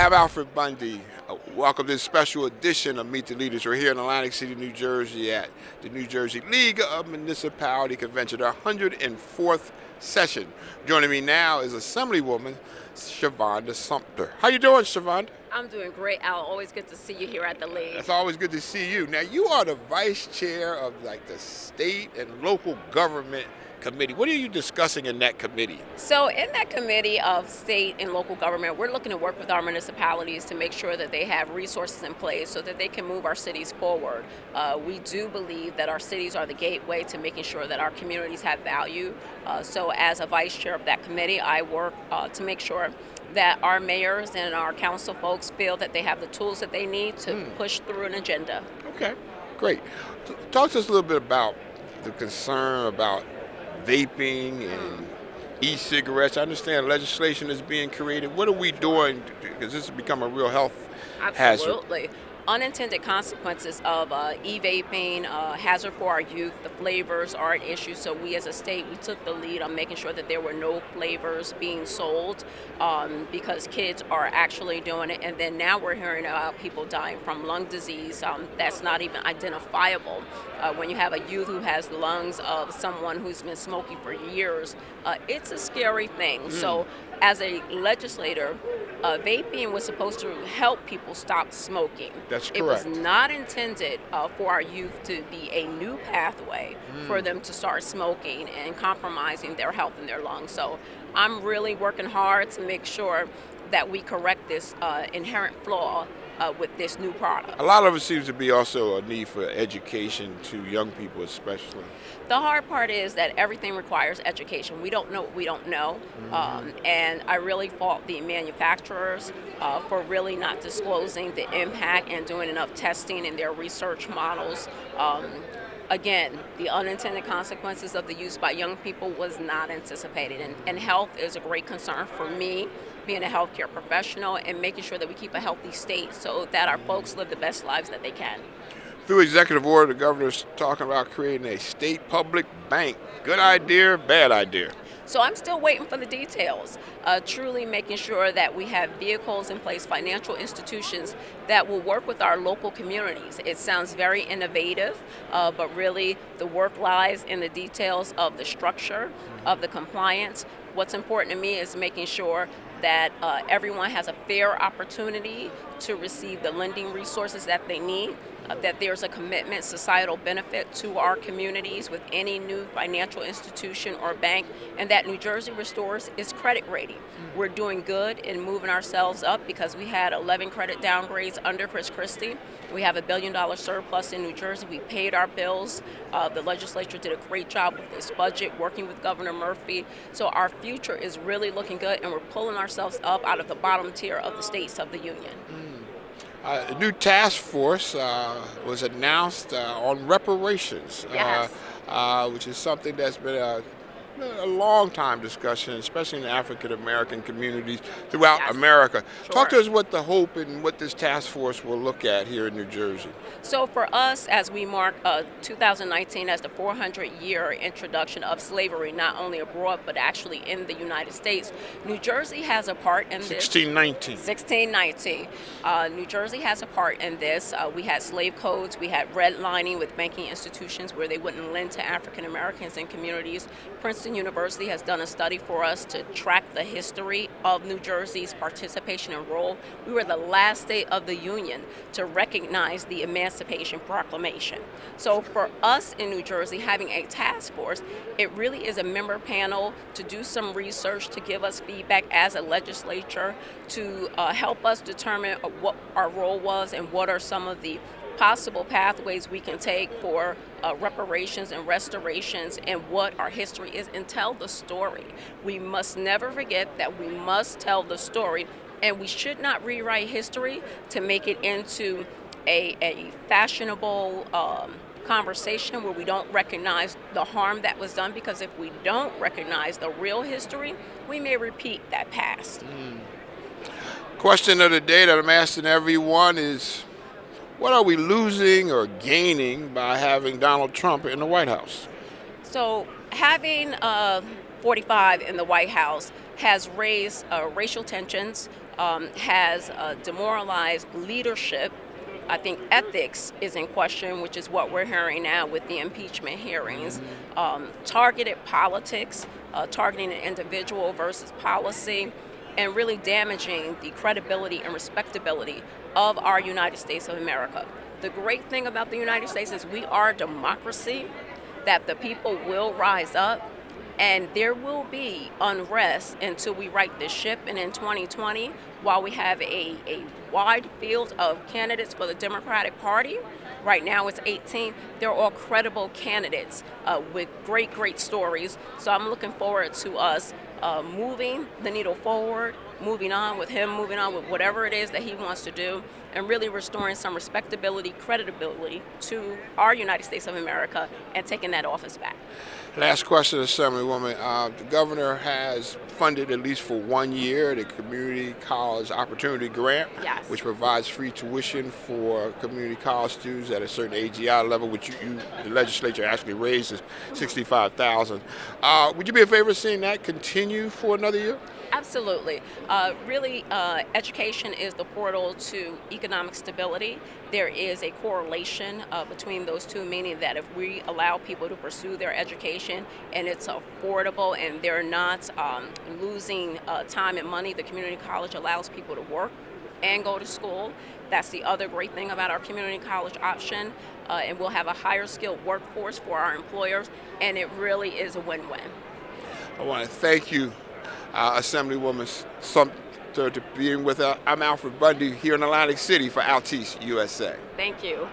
I'm Alfred Bundy. Welcome to this special edition of Meet the Leaders. We're here in Atlantic City, New Jersey at the New Jersey League of Municipality Convention, our 104th session. Joining me now is Assemblywoman Shavonda Sumter. How you doing, Shavonda? I'm doing great, Al. Always good to see you here at the League. It's always good to see you. Now, you are the vice chair of the state and local government committee. What are you discussing in that committee? So in that committee of state and local government, we're looking to work with our municipalities to make sure that they have resources in place so that they can move our cities forward. We do believe that our cities are the gateway to making sure that our communities have value. So as a vice chair of that committee, I work to make sure that our mayors and our council folks feel that they have the tools that they need to push through an agenda. Okay, great. Talk to us a little bit about the concern about vaping and e-cigarettes. I understand legislation is being created. What are we doing? Because this has become a real health hazard. Absolutely. Unintended consequences of e-vaping, hazard for our youth. The flavors are an issue, so we as a state, we took the lead on making sure that there were no flavors being sold because kids are actually doing it. And then now we're hearing about people dying from lung disease that's not even identifiable. When you have a youth who has the lungs of someone who's been smoking for years, it's a scary thing. So as a legislator, vaping was supposed to help people stop smoking. That's correct. It was not intended for our youth to be a new pathway for them to start smoking and compromising their health and their lungs. So I'm really working hard to make sure that we correct this inherent flaw with this new product. A lot of it seems to be also a need for education to young people especially. The hard part is that everything requires education. We don't know what we don't know. And I really fault the manufacturers for really not disclosing the impact and doing enough testing in their research models. Again, the unintended consequences of the use by young people was not anticipated. And health is a great concern for me, being a healthcare professional, and making sure that we keep a healthy state so that our folks live the best lives that they can. Through executive order, the governor's talking about creating a state public bank. Good idea, bad idea? So I'm still waiting for the details, truly making sure that we have vehicles in place, financial institutions that will work with our local communities. It sounds very innovative, but really the work lies in the details of the structure, of the compliance. What's important to me is making sure that everyone has a fair opportunity to receive the lending resources that they need, that there's a commitment, societal benefit to our communities with any new financial institution or bank, and that New Jersey restores its credit rating. We're doing good in moving ourselves up because we had 11 credit downgrades under Chris Christie. We have $1 billion surplus in New Jersey. We paid our bills. The legislature did a great job with this budget, working with Governor Murphy. So our future is really looking good, and we're pulling ourselves up out of the bottom tier of the states of the union. A new task force was announced on reparations, Yes. Which is something that's been a long time discussion, especially in the African American communities throughout Yes. America. Sure. Talk to us what the hope and what this task force will look at here in New Jersey. So for us, as we mark 2019 as the 400-year introduction of slavery, not only abroad but actually in the United States, New Jersey has a part in this. 1619. 1619. New Jersey has a part in this. We had slave codes. We had redlining with banking institutions where they wouldn't lend to African Americans and communities. Princeton University has done a study for us to track the history of New Jersey's participation and role. We were the last state of the Union to recognize the Emancipation Proclamation. So for us in New Jersey, having a task force, it really is a member panel to do some research, to give us feedback as a legislature, to help us determine what our role was and what are some of the possible pathways we can take for reparations and restorations and what our history is, and tell the story. We must never forget that we must tell the story, and we should not rewrite history to make it into a fashionable conversation where we don't recognize the harm that was done, because if we don't recognize the real history, we may repeat that past. Question of the day that I'm asking everyone is, what are we losing or gaining by having Donald Trump in the White House? So having 45 in the White House has raised racial tensions, has demoralized leadership. I think ethics is in question, which is what we're hearing now with the impeachment hearings. Targeted politics, targeting an individual versus policy, and really damaging the credibility and respectability of our United States of America. The great thing about the United States is we are a democracy, that the people will rise up, and there will be unrest until we right this ship. And in 2020, while we have a wide field of candidates for the Democratic Party, right now it's 18, they're all credible candidates with great stories. So I'm looking forward to us moving the needle forward, moving on with him, moving on with whatever it is that he wants to do, and really restoring some respectability, credibility to our United States of America and taking that office back. Last question, Assemblywoman. The governor has funded, at least for 1 year, the Community College Opportunity Grant, Yes. which provides free tuition for community college students at a certain AGI level, which the legislature actually raised to $65,000. Would you be in favor of seeing that continue for another year? Absolutely. Really, education is the portal to economic stability. There is a correlation between those two, meaning that if we allow people to pursue their education and it's affordable and they're not losing time and money, the community college allows people to work and go to school. That's the other great thing about our community college option. And we'll have a higher skilled workforce for our employers, and it really is a win-win. I want to thank you, Assemblywoman Sumter, to being with us. I'm Alfred Bundy here in Atlantic City for Altice USA. Thank you.